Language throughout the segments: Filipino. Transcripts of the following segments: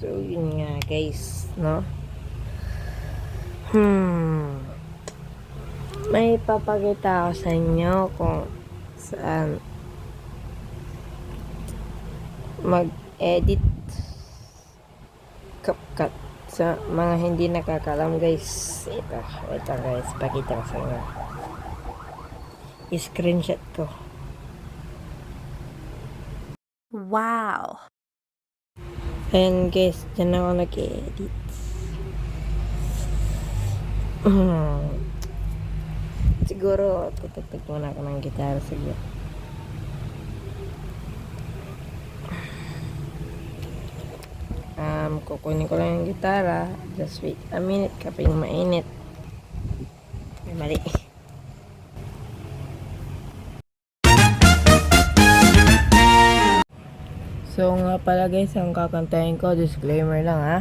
So, yun nga guys, no? May papakita ako sa inyo kung saan mag-edit CapCut sa mga hindi nakakalam guys. Ito guys, pakita ko sa inyo. I-screenshot ko. Wow! Ayan guys, dyan ako nag-edit. Siguro, tutugtog muna ako ng gitara siguro. Kukunin ko lang yung gitara. Just wait a minute, kaping mainit. Ay, mali. So nga pala guys, ang kakantahin ko, disclaimer lang ha.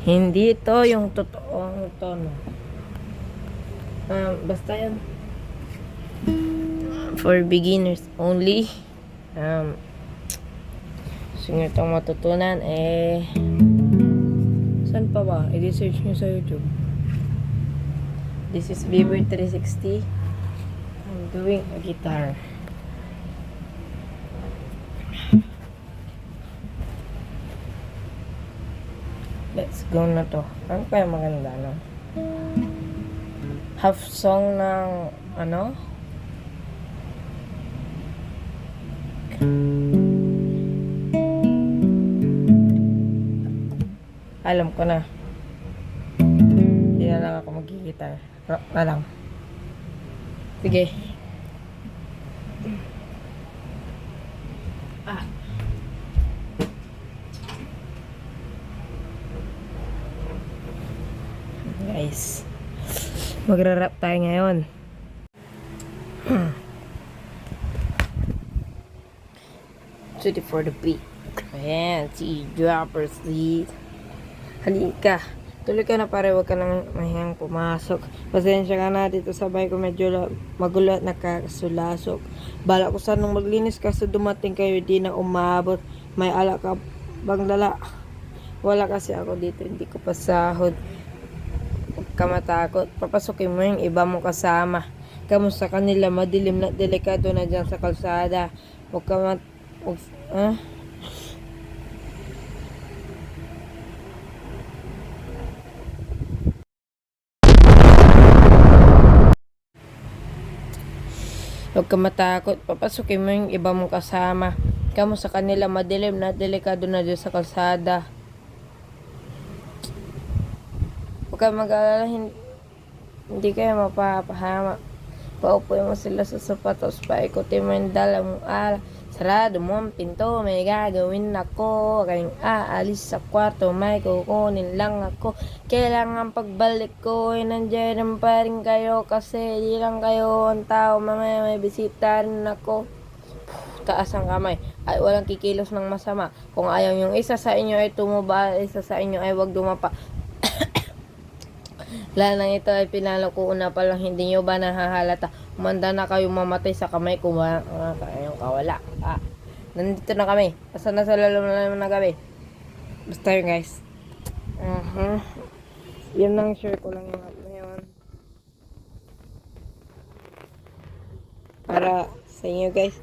Hindi ito yung totoong tono. Basta yan. For beginners only. So nga itong matutunan saan pa ba? I-search nyo sa YouTube. This is Bieber 360. I'm doing a guitar. Let's go na to. Ano kaya maganda, no? Half song ng ano? Alam ko na. Hindi na lang ako mag-gitar. Rock na lang. Sige. Guys, magra-rap tayo ngayon. Ready for the beat. Ayan, si droppers lead. Halika. Tuloy ka na pare, huwag ka nang mahiyang pumasok. Pasensya ka na dito sa bahay ko, medyo magulo at nakasulasok. Bala ko sanang maglinis kaso dumating kayo, di na umabot. May ala ka bang dala? Wala kasi ako dito, hindi ko pasahod. Huwag ka matakot, papasukin mo yung iba mong kasama. Kamusta kanila, madilim na delikado na dyan sa kalsada. Huwag ka Huwag ka matakot, papasukin mo yung iba mong kasama. Kamusta kanila, madilim na delikado na dyan sa kalsada. Huwag ka mag-alala, hindi kayo mapapahama. Paupuin mo sila sa sapatos, paikutin mo yung dala mong ala. Sarado mo ang pinto, may gagawin ako. Kayong aalis sa kwarto, may kukunin lang ako. Kailangan pagbalik ko, nandiyan pa rin kayo. Kasi di lang kayo ang tao, mamaya may bisita rin ako. Taas ang kamay, ay walang kikilos ng masama. Kung ayaw yung isa sa inyo ay tumaba, isa sa inyo ay wag dumapa. Lanang ito ay pinalo ko una pa lang, hindi nyo ba nahahalata? Umanda na kayo mamatay sa kamay kung kayong kawala. Nandito na kami. Basta nasa lalo na naman na gabi. Basta yun guys. Yan lang, share ko lang yung app na yun. Para sa inyo guys.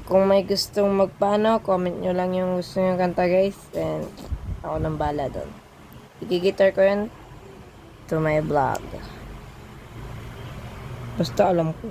Kung may gustong magpaano, comment nyo lang yung gusto nyo kanta guys. And ako nang bala doon. Igigitar ko yun to my vlog. Basta alam ko.